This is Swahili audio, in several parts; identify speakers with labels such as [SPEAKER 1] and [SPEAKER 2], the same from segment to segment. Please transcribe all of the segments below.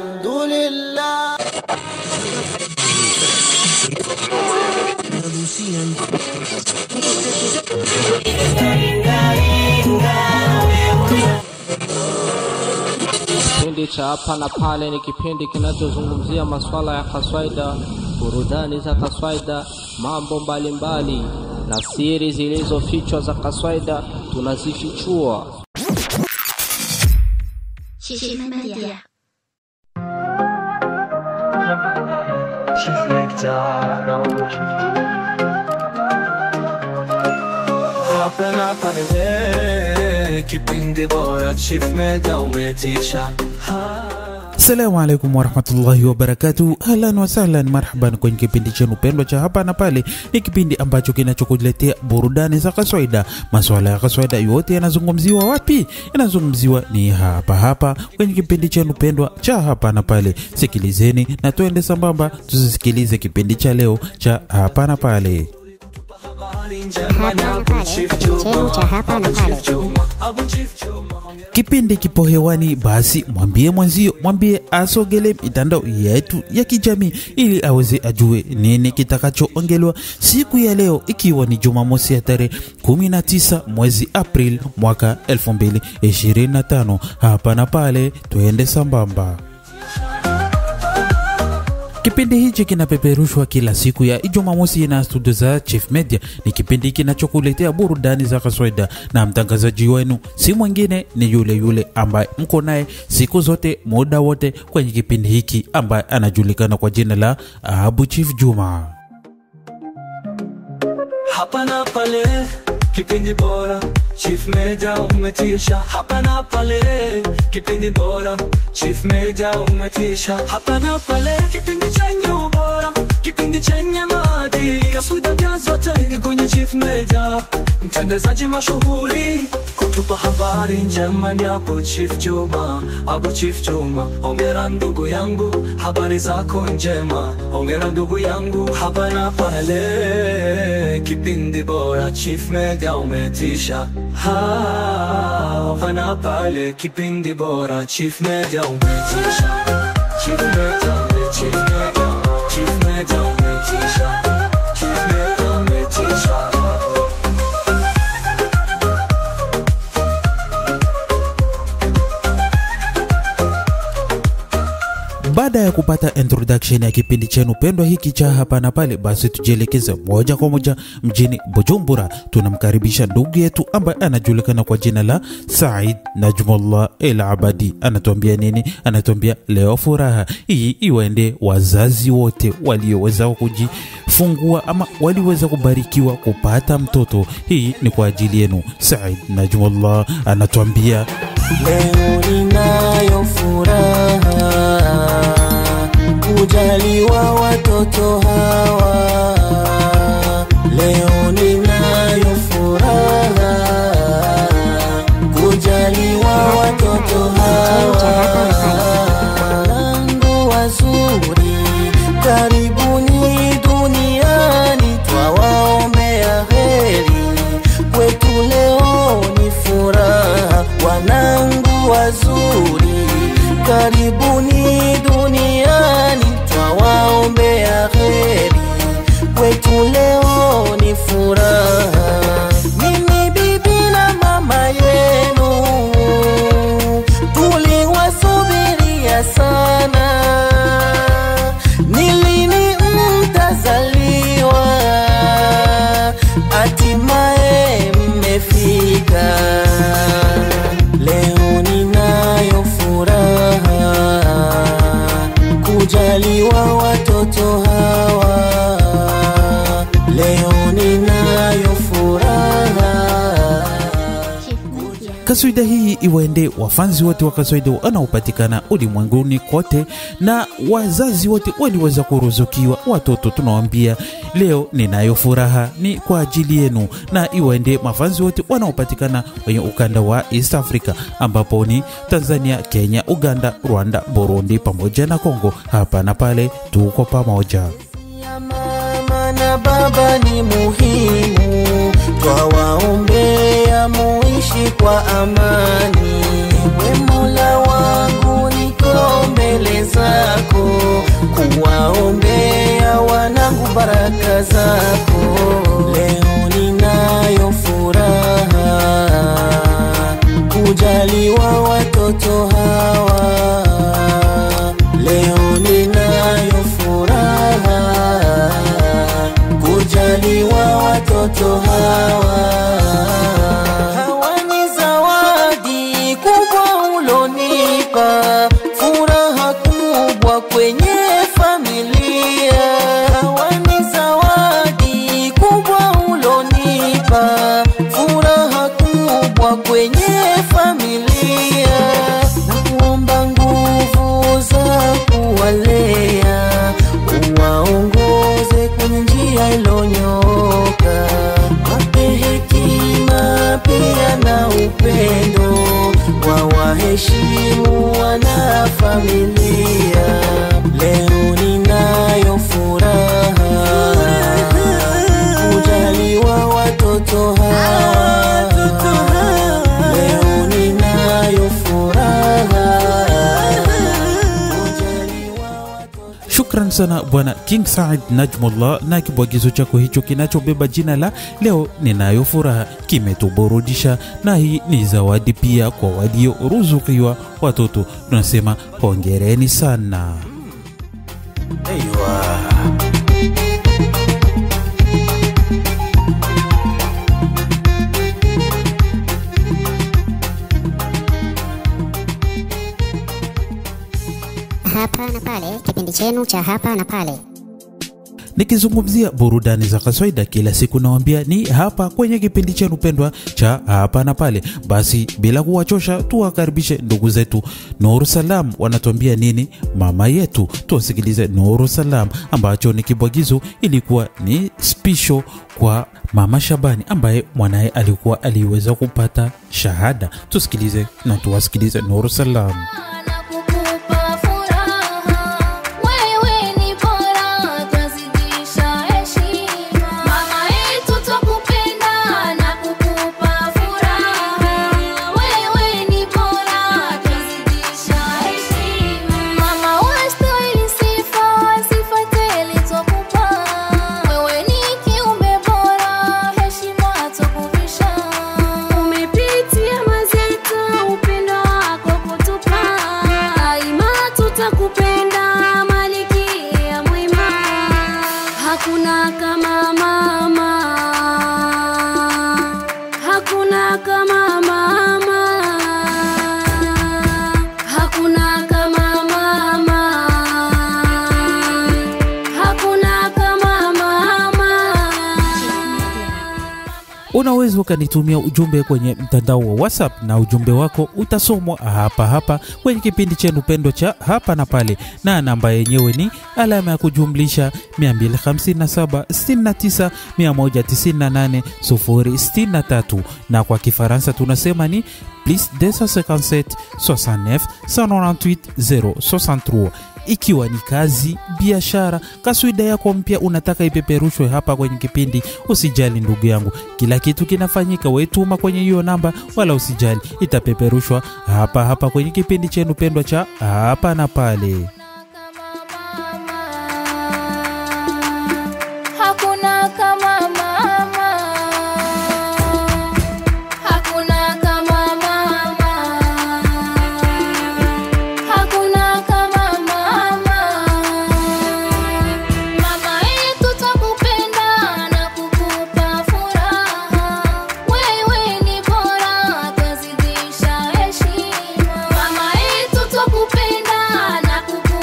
[SPEAKER 1] Alhamdulillah.
[SPEAKER 2] Kipindi cha hapa na pale ni kipindi kinachozungumzia masuala ya kaswaida, burudani za kaswaida, mambo mbalimbali na siri zilizofichwa za kaswaida tunazifichua.
[SPEAKER 3] Chief Media.
[SPEAKER 1] Hapana pale kipindi bora Chief Media umetisha.
[SPEAKER 4] Assalamu alaikum warahmatullahi wabarakatuh. Ahlan wa sahlan, marhaban kwenye kipindi chenu pendwa cha hapa na pale. Ni kipindi ambacho kinachokuletea burudani za kaswaida. Masuala ya kaswaida yote yanazungumziwa wapi? Yanazungumziwa ni hapa kwenye kipindi chenu pendwa cha hapa na pale. Sikilizeni na tuende sambamba tusisikilize kipindi cha leo cha hapa na pale. Kipindi kipo hewani, basi mwambie mwenzio, mwambie asogele mitandao yetu ya kijamii ili aweze ajue nini kitakachoongelewa siku ya leo, ikiwa ni Jumamosi ya tarehe 19 mwezi April mwaka 2025. Hapa na pale tuende sambamba. Kipindi hichi kinapeperushwa kila siku ya Jumamosi na studio za Chief Media. Ni kipindi kinachokuletea burudani za kaswaida, na mtangazaji wenu si mwingine ni yule ambaye mko naye siku zote muda wote kwenye kipindi hiki, ambaye anajulikana kwa jina la Abu Chief Juma.
[SPEAKER 1] Hapa na pale kipindi bora Chief Media umetisha. Hapa na pale kipindi bora Chief Media umetisha. Hapa na pale kipindi chenye ubora, kipindi chenye maadili, kaswaida zote ni kwenye Chief Media. Mtangazaji mashuhuri kutupa habari njema ni Abu Chief Juma. Abu Chief Juma, hongera ndugu yangu, habari zako njema. Hongera ndugu yangu. Hapa na pale kipindi bora Chief Media umetisha. Hapa na pale kipindi bora Chief Media umetisha. Chief Media umetisha. Chief Media umetisha. Chief Media umetisha.
[SPEAKER 4] Baada ya kupata introduction ya kipindi chenu pendwa hiki cha hapa na pale, basi tujielekeze moja kwa moja mjini Bujumbura. Tunamkaribisha ndugu yetu ambaye anajulikana kwa jina la Said Najmullah El Abadi. Anatuambia nini? Anatuambia leo furaha hii iwaende wazazi wote walioweza kujifungua ama waliweza kubarikiwa kupata mtoto. Hii ni kwa ajili yenu. Said Najmullah anatuambia
[SPEAKER 5] leo ninayo furaha kujaliwa watoto hawa. Leo ninayo furaha kujaliwa watoto hawa. Wanangu wazuri, karibuni duniani, twawaombea heri. Kwetu leo ni furaha. Wanangu wazuri, karibuni duniani, twawaombea heri. Kwetu leo ni furaha. Mimi bibi na mama yenu tuliwasubiria sana. Ni lini mtazaliwa? Hatimaye mmefika. Leo ninayo furaha kujaliwa watoto hawa. Leo ninayo furaha.
[SPEAKER 4] kaswida hii iwaende wafanzi wote wa kaswida wanaopatikana ulimwenguni kote, na wazazi wote waliweza kuruzukiwa watoto. Tunawaambia leo ninayo furaha ni kwa ajili yenu, na iwaende mafanzi wote wanaopatikana kwenye ukanda wa East Africa, ambapo ni Tanzania, Kenya, Uganda, Rwanda, Burundi pamoja na Kongo. Hapa na pale tuko pamoja.
[SPEAKER 5] Mama na baba ni muhimu, kwa amani. Ewe Mola wangu niko mbele zako, kuwaombea wanangu baraka zako. Leo ninayo furaha kujaliwa watoto hawa. Leo ninayo furaha kujaliwa watoto hawa. Hawa ni zawadi kubwa ulonipa, furaha kubwa kwenye familia. Hawa ni zawadi kubwa ulonipa, furaha kubwa kwenye familia. Nakuomba nguvu za kuwalea, uwaongoze kwenye njia ilonyoka. Wape hekima pia na upendo, wawaheshimu wana familia. Leo ninayo furaha kujaliwa watoto hawa. Leo ninayo furaha kujaliwa watoto.
[SPEAKER 4] Shukran sana bwana King Said Najmullah na kibwagizo chako hicho kinachobeba jina la leo ninayo furaha, kimetuburudisha na hii ni zawadi pia kwa walioruzukiwa watoto. Tunasema hongereni sana.
[SPEAKER 5] Aywa.
[SPEAKER 6] Hapa na pale, kipindi chenu cha hapa na pale.
[SPEAKER 4] Nikizungumzia burudani za kaswaida kila siku nawaambia ni hapa kwenye kipindi chenu pendwa cha hapa na pale. Basi bila kuwachosha tuwakaribishe ndugu zetu Nuru Salam, wanatuambia nini mama yetu. Tuwasikilize Nuru Salam ambacho ni kibwagizo, ilikuwa ni special kwa Mama Shabani ambaye mwanae alikuwa aliweza kupata shahada. Tusikilize na tuwasikilize Nuru Salam. Unaweza ukanitumia ujumbe kwenye mtandao wa WhatsApp na ujumbe wako utasomwa hapa kwenye kipindi chenu pendwa cha hapa na pale, na namba yenyewe ni alama ya kujumlisha 257 69 198 063, na kwa Kifaransa tunasema ni plus 257 69 198 063. Ikiwa ni kazi, biashara, kaswida yako mpya unataka ipeperushwe hapa kwenye kipindi, usijali ndugu yangu, kila kitu kinafanyika. Wetuma kwenye hiyo namba, wala usijali, itapeperushwa hapa kwenye kipindi chenu pendwa cha hapa na pale.
[SPEAKER 7] Hakuna kama mama, hakuna kama mama, hakuna kama mama. Mama yetu tukupenda na kukupa furaha, wewe ni bora, twazidisha heshima. Mama yetu tukupenda na kukupa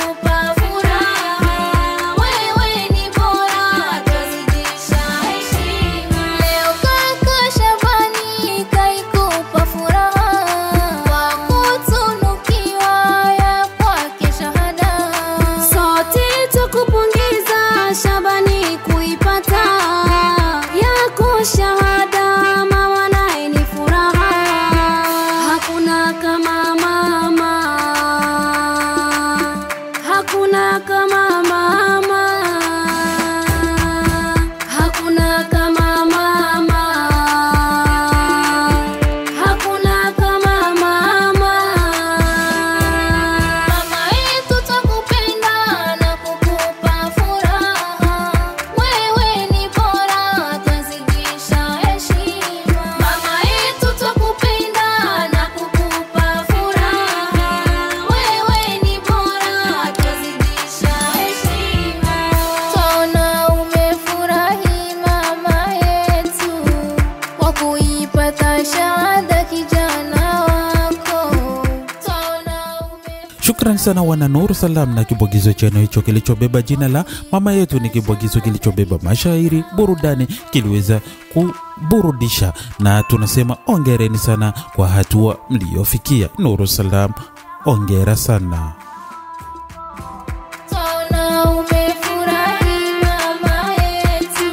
[SPEAKER 4] Shukran sana wana Nuru Salam na kibwagizo chenu hicho kilichobeba jina la mama yetu. Ni kibwagizo kilichobeba mashairi, burudani, kiliweza kuburudisha, na tunasema ongereni sana kwa hatua mliofikia. Nuru Salam, ongera sana.
[SPEAKER 7] Tona umefurahi mama yetu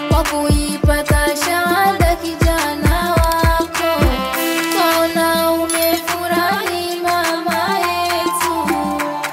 [SPEAKER 7] kwa kuipata shahada kijana wako. Tona umefurahi mama yetu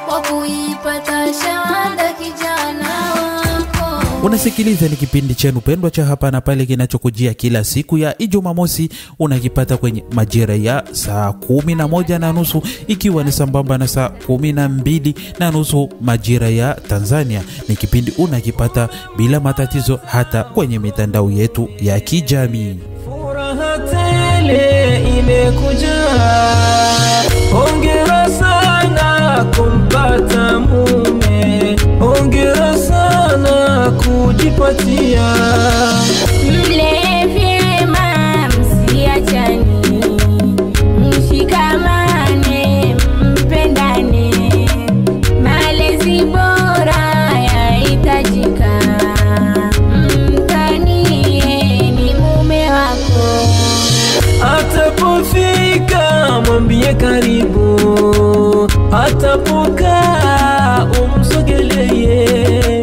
[SPEAKER 7] kwa kuipata shahada kijana wako.
[SPEAKER 4] Unasikiliza ni kipindi chenu pendwa cha Hapa na Pale kinachokujia kila siku ya Ijumamosi. Unakipata kwenye majira ya saa 11:30 ikiwa ni sambamba na saa 12:30 majira ya Tanzania. Ni kipindi unakipata bila matatizo hata kwenye mitandao yetu ya kijamii.
[SPEAKER 5] Furaha tele imekuja, hongera sana kumpata mume, hongera sana kujipatia.
[SPEAKER 7] Mle vyema msiachani, mshikamane mpendane, malezi bora yahitajika, mtanie ni mume wako.
[SPEAKER 5] Atapofika mwambie karibu, atapokaa umsogelee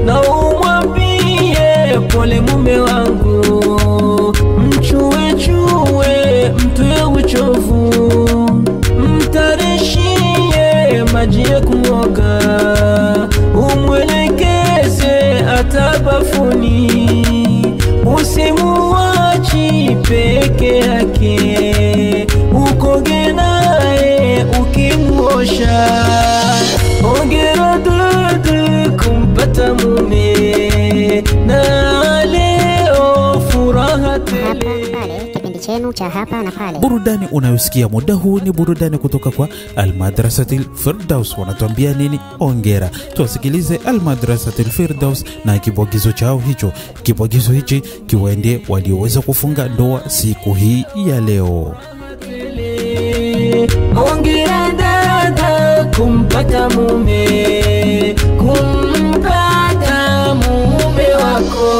[SPEAKER 5] na umwambie pole mume wangu, mchue chue mtue uchovu, mtarishie maji ya kuoga, umwelekeze atabafuni, usimuachi peke yake, ukoge nae ukimuosha. Hongera dudu kumpata mume, na leo furaha tele.
[SPEAKER 6] Pale kipindi chenu cha Hapa na Pale.
[SPEAKER 4] Burudani unayosikia muda huu ni burudani kutoka kwa Al-Madrasatil Firdaus. Wanatuambia nini? Ongera. Tuwasikilize Al-Madrasatil Firdaus na kibwagizo chao hicho. Kibwagizo hichi kiwaendee walioweza kufunga ndoa siku hii ya leo.
[SPEAKER 5] Hongera dada kumpata mume, kumpata mume wako.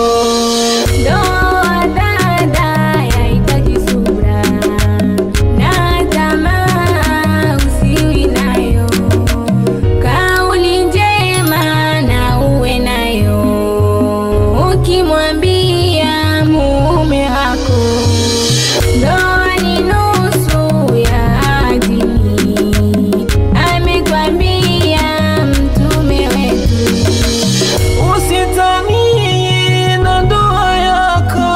[SPEAKER 7] Ndoa dada yahitaji subra na tamaa usiwi nayo, kauli njema na uwe nayo, ukimwambia mume wako ndoa ni nusu ya dini, amekwambia mtume wetu.
[SPEAKER 5] Usitani na ndoa yako,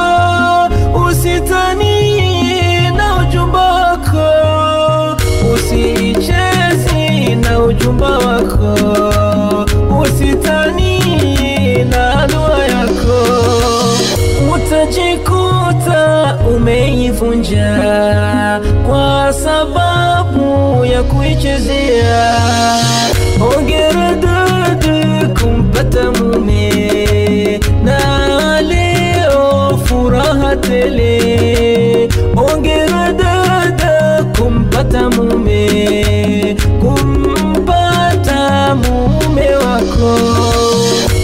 [SPEAKER 5] usitani na ujumba wako, usichezi na ujumba wako, usitani na ndoa yako, utajikuta umeivunja kwa sababu ya kuichezea. Hongera dudu kumpata mume, na leo furaha tele. Hongera dada kumpata mume, kumpata mume wako.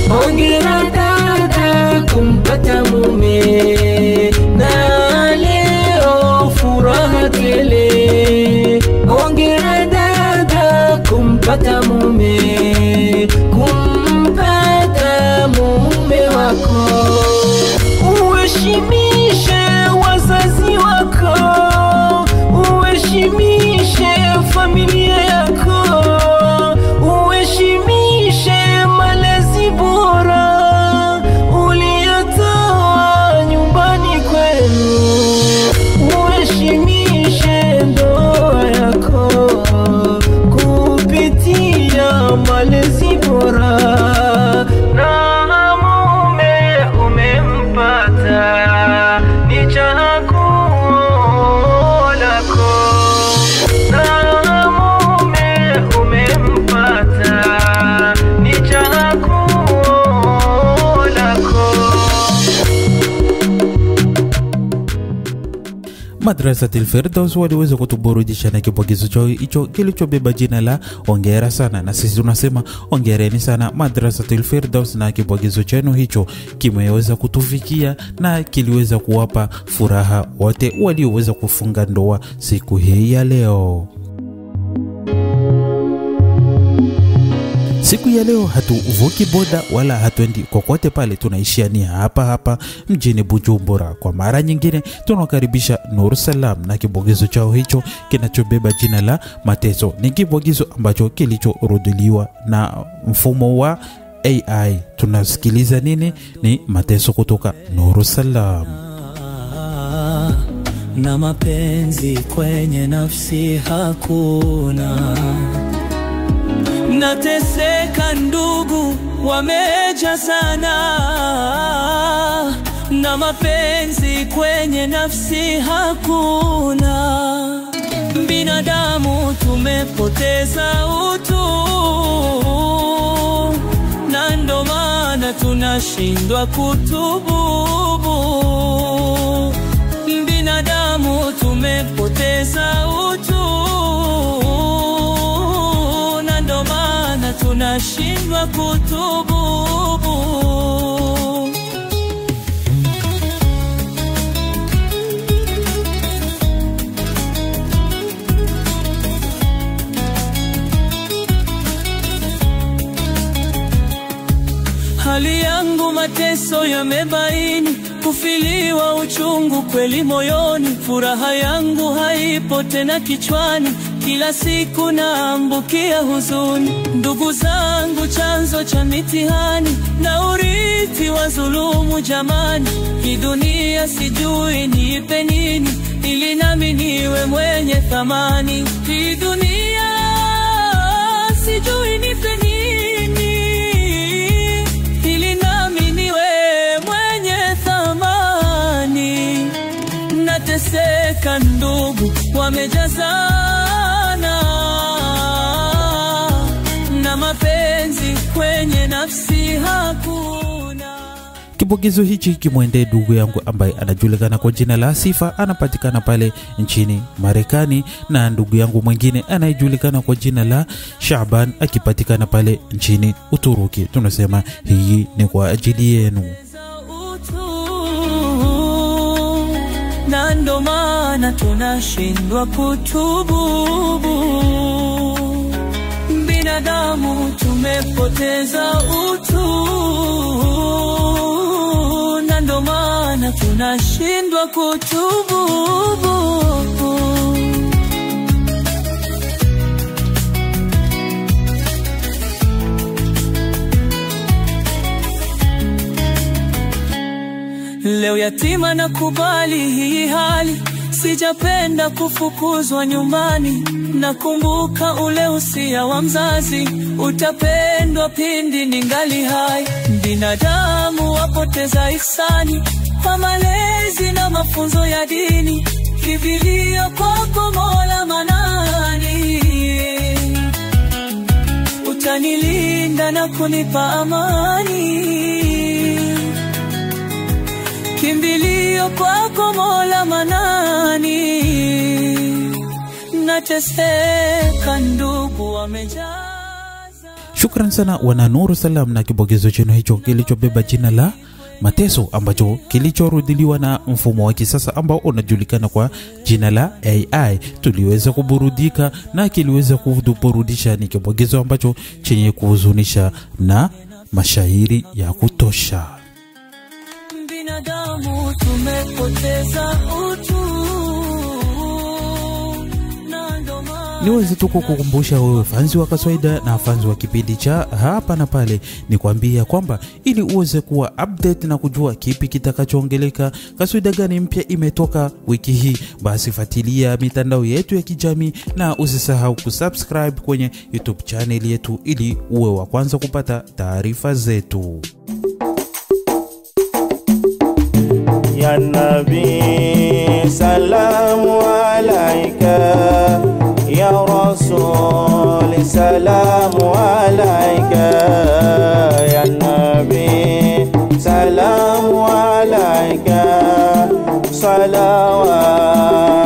[SPEAKER 5] Hongera dada kumpata mume, na leo furaha tele. Hongera dada kumpata mume, kumpata mume wako. Uheshimishe wazazi wako, uheshimishe familia yako, uheshimishe malezi bora,
[SPEAKER 4] Madrasatil Firdaus waliweza kutuburudisha na kibwagizo chao hicho kilichobeba jina la Hongera Sana, na sisi tunasema hongereni sana Madrasatil Firdaus, na kibwagizo chenu hicho kimeweza kutufikia na kiliweza kuwapa furaha wote walioweza kufunga ndoa siku hii ya leo. Siku ya leo hatuvuki boda wala hatuendi kokote pale, tunaishia ni hapa mjini Bujumbura. Kwa mara nyingine tunakaribisha Nur Salam na kibwagizo chao hicho kinachobeba jina la Mateso. Ni kibwagizo ambacho kilichoruduliwa na mfumo wa AI. Tunasikiliza nini? Ni Mateso kutoka Nur Salam.
[SPEAKER 1] Na mapenzi kwenye nafsi hakuna, nateseka ndugu wameja sana, na mapenzi kwenye nafsi hakuna. Binadamu tumepoteza utu, na ndo maana tunashindwa kutubu. Binadamu tumepoteza utu, na ndo maana tunashindwa kutubu. Hali yangu mateso yamebaini, kufiliwa uchungu kweli moyoni. Furaha yangu haipo tena kichwani, kila siku naambukia huzuni. Ndugu zangu chanzo cha mitihani, na urithi wa dhulumu jamani. Hii dunia sijui niipe nini, ili nami niwe mwenye thamani. Hii dunia sijui nipe nini, ili nami niwe mwenye thamani. Nateseka ndugu wamejazana, na mapenzi kwenye nafsi hakuna.
[SPEAKER 4] Kibwagizo hichi kimwende ndugu yangu ambaye anajulikana kwa jina la Sifa, anapatikana pale nchini Marekani, na ndugu yangu mwingine anayejulikana kwa jina la Shaban akipatikana pale nchini Uturuki. Tunasema hii ni kwa ajili yenu.
[SPEAKER 1] Na ndo maana tunashindwa kutubu. Binadamu tumepoteza utu, na ndo maana tunashindwa kutubu. Leo yatima na kubali hii hali, sijapenda kufukuzwa nyumbani. Nakumbuka ule usia wa mzazi, utapendwa pindi ningali hai. Binadamu wapoteza ihsani, kwa malezi na mafunzo ya dini. Kibilio kwako Mola Manani, utanilinda na kunipa amani. Kimbilio kwako Mola Manani, nateseka ndugu wamejaza.
[SPEAKER 4] Shukran sana wana Nur Salam na kibwagizo chenu hicho kilichobeba jina la Mateso, ambacho kilichorudiliwa na mfumo wa kisasa ambao unajulikana kwa jina la AI. Tuliweza kuburudika na kiliweza kuburudisha. Ni kibwagizo ambacho chenye kuhuzunisha na mashairi ya kutosha.
[SPEAKER 1] Binadamu tumepoteza utu,
[SPEAKER 4] niweze tu kukukumbusha wewe fanzi wa Kaswaida na fanzi wa kipindi cha Hapa na Pale, ni kuambia kwamba ili uweze kuwa update na kujua kipi kitakachoongeleka, kaswida gani mpya imetoka wiki hii, basi fuatilia mitandao yetu ya kijamii na usisahau kusubscribe kwenye YouTube channel yetu ili uwe wa kwanza kupata taarifa zetu.
[SPEAKER 8] Ya Nabi salamu alaika, ya Rasul salamu alaika, ya Nabi salamu alaika, salawat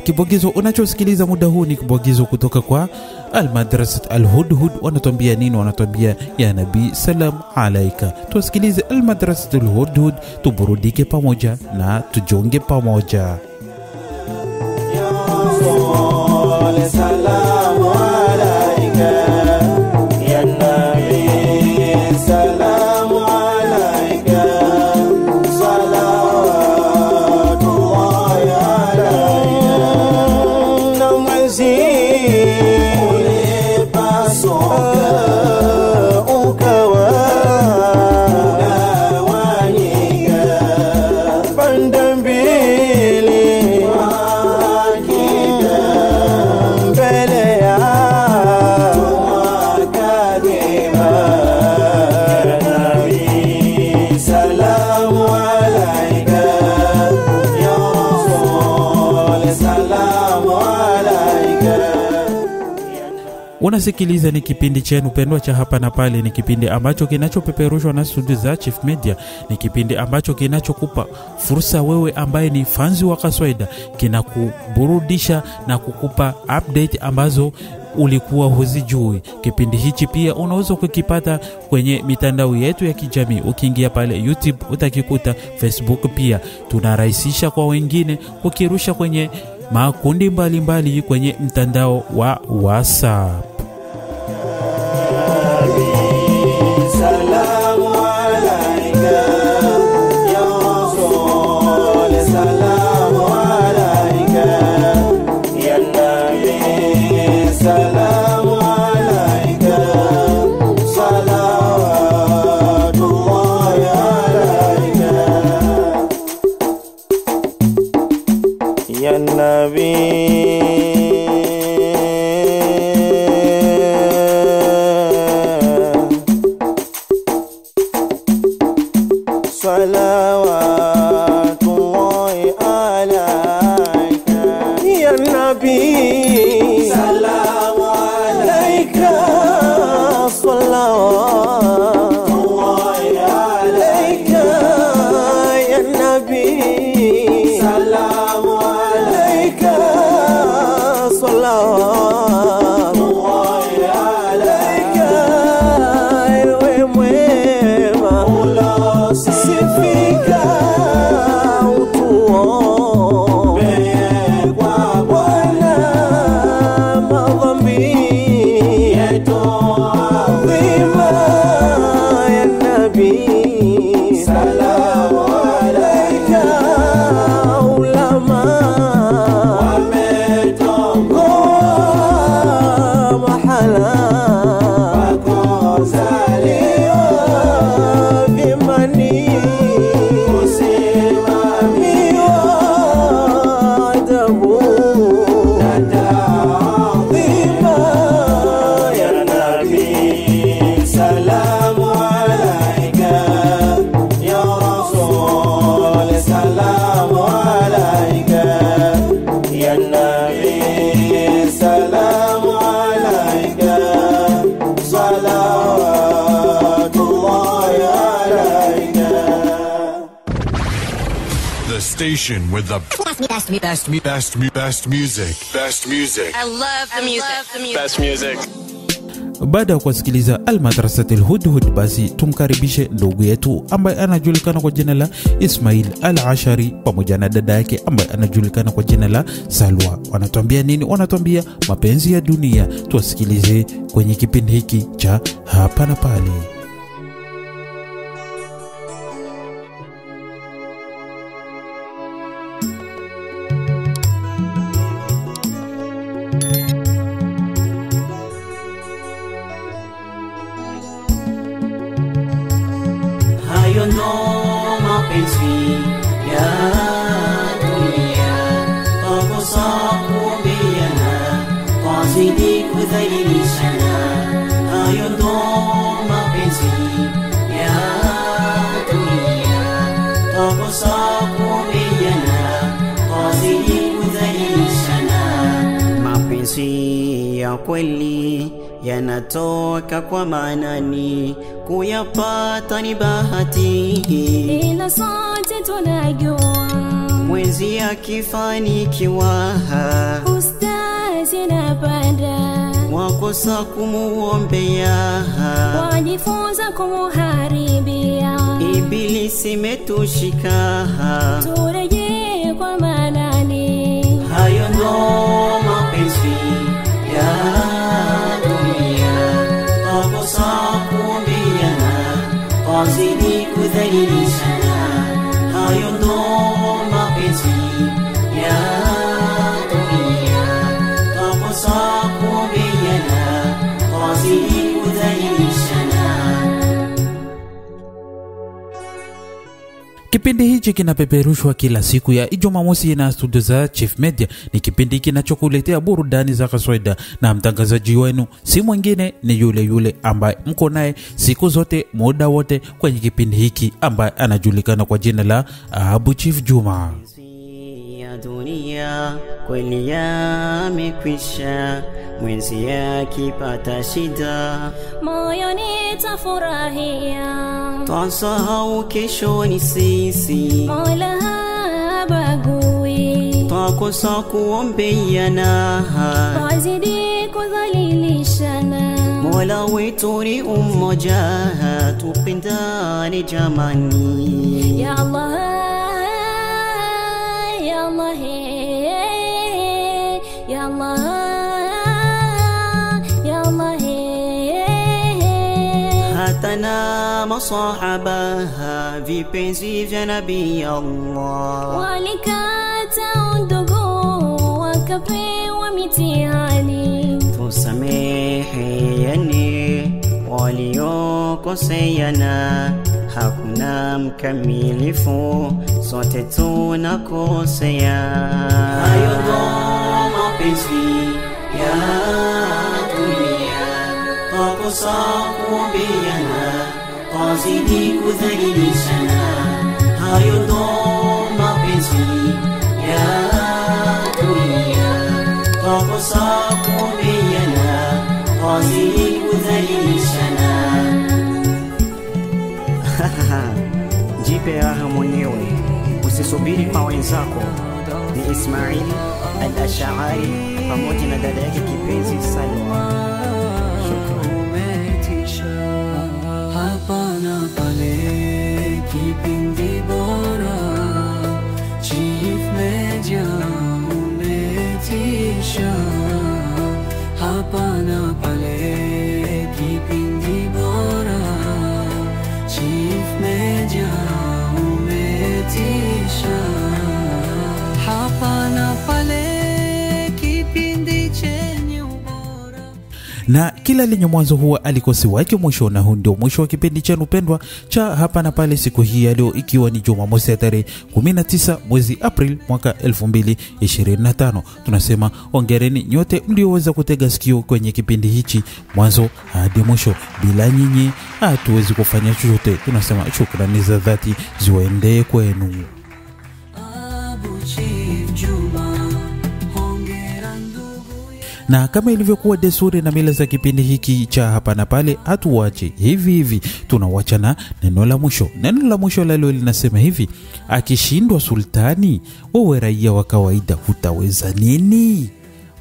[SPEAKER 4] kibwagizo unachosikiliza muda huu ni kibwagizo kutoka kwa Al-Madrasat Al-Hudhud. Wanatuambia nini? Wanatuambia ya Nabii salam alaika. Tusikilize Al-Madrasat Al-Hudhud, tuburudike pamoja na tujonge pamoja.
[SPEAKER 8] Salam alaika ya Nabii salam alaika salawatullahi alaika na mwezi ulipasuka ukawa unawanyika pande mbili
[SPEAKER 4] Unasikiliza ni kipindi chenu pendwa cha hapa na pale. Ni kipindi ambacho kinachopeperushwa na studio za Chief Media. Ni kipindi ambacho kinachokupa fursa wewe ambaye ni fanzi wa kaswaida, kinakuburudisha na kukupa update ambazo ulikuwa huzijui. Kipindi hichi pia unaweza kukipata kwenye mitandao yetu ya kijamii. Ukiingia pale YouTube utakikuta, Facebook pia. Tunarahisisha kwa wengine kukirusha kwenye makundi mbalimbali kwenye mtandao wa WhatsApp.
[SPEAKER 8] Salamu alaika ya Rasul, salamu alaika ya Nabii, salamu alaika salawatullahi alaika ya Nabii. Salawatullahi alaika ya Nabii, salamu alaika salawatullahi alaika ya Nabii, salamu alaika salawatullahi alaika ewe mwema ulosifika utuombe kwa Bwana madhambi yetu adhima ya Nabii, salamu alaika ulama wametongoa mahala pakozaliwa vimani kusimamiwa adabu na taadhima ya Nabii, salamu alaika ya Rasul, salamu alaika ya Nabii, salamu alaika salawatullahi alaika.
[SPEAKER 9] The station with the best music.
[SPEAKER 10] I love the music.
[SPEAKER 9] Best music.
[SPEAKER 4] Baada ya kusikiliza Al-Madrasat Al-Hudhud, basi tumkaribishe ndugu yetu ambaye anajulikana kwa jina la Ismail Al-Ashari pamoja na dada yake ambaye anajulikana kwa jina la Salwa. Wanatuambia nini? Wanatuambia mapenzi ya dunia. Tuwasikilize kwenye kipindi hiki cha hapa na pale.
[SPEAKER 5] Hayo ndo mapenzi ya dunia, tukosa kuambiana, twazidi kudhalilishana. Hayo ndo mapenzi ya dunia, tukosa kuambiana, twazidi kudhalilishana. Mapenzi ya kweli yanatoka kwa Manani, kuyapata ni bahati,
[SPEAKER 7] ila sote tunajua
[SPEAKER 5] mwenzi akifanikiwa
[SPEAKER 7] ustazi napanda
[SPEAKER 5] wakosa kumuombea
[SPEAKER 7] wajifunza kumuharibia
[SPEAKER 5] ibilisi metushika
[SPEAKER 7] turejee kwa manani
[SPEAKER 5] hayo ndo mapenzi ya dunia wakosa kuombeana wazidi kudhalilishana hayo ndo mapenzi ya dunia wakosa kuombeana wazidi kudhalilishana.
[SPEAKER 4] Kipindi hichi kinapeperushwa kila siku ya Jumamosi na studio za Chief Media. Ni kipindi kinachokuletea burudani za kaswaida, na mtangazaji wenu si mwingine ni yule ambaye mko naye siku zote muda wote kwenye kipindi hiki, ambaye anajulikana kwa jina la Abu Chief Juma.
[SPEAKER 5] Dunia kweli yamekwisha, mwenzi akipata shida
[SPEAKER 7] moyoni tafurahia,
[SPEAKER 5] twasahau kesho ni sisi,
[SPEAKER 7] Mola habagui,
[SPEAKER 5] twakosa kuombeana
[SPEAKER 7] twazidi kudhalilishana.
[SPEAKER 5] Mola wetu ni umoja, tupendane jamani.
[SPEAKER 7] Ya Allah, Ya Allah, Ya Allah, Ya Allah.
[SPEAKER 5] Hata na masahaba vipenzi vya Nabii Allah
[SPEAKER 7] walikata undugu wakapewa mitihani,
[SPEAKER 5] tusameheane waliokoseana, hakuna mkamilifu, sote tunakosea. Hayo ndo mapenzi ya dunia, twakosa kuombeana, twazidi kudhalilishana. Hayo ndo mapenzi ya dunia, twakosa kuombeana, twazidi kudhalilishana. Jipe raha mwenyewe, usisubiri kwa wenzako. Ni Ismail al-Ash'ari pamoja na dada yake kipenzi Salwa.
[SPEAKER 1] Hapa na pale kipindi bora, Chief Media umetisha. Hapa na pale kipindi bora, Chief Media umetisha. Hapa na pale kipindi chenye ubora.
[SPEAKER 4] Na kila lenye mwanzo huwa alikosi wake mwisho, na huu ndio mwisho wa kipindi chenu pendwa cha Hapa na Pale siku hii ya leo, ikiwa ni Jumamosi ya tarehe 19 mwezi April mwaka 2025. Tunasema hongereni nyote mlioweza kutega sikio kwenye kipindi hichi mwanzo hadi mwisho. Bila nyinyi hatuwezi kufanya chochote. Tunasema shukrani za dhati ziwaendee kwenu.
[SPEAKER 1] Abu Chief Juma, hongera ndugu.
[SPEAKER 4] Na kama ilivyokuwa desturi na mila za kipindi hiki cha Hapa na Pale, hatuwache hivi, tunawacha na neno la mwisho. Neno la mwisho la leo linasema hivi: akishindwa sultani, wewe raia wa kawaida hutaweza nini?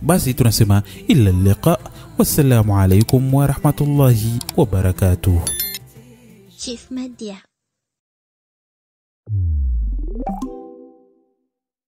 [SPEAKER 4] Basi tunasema ila liqa, wassalamu alaikum wa rahmatullahi wa barakatuh.
[SPEAKER 3] Chief Media.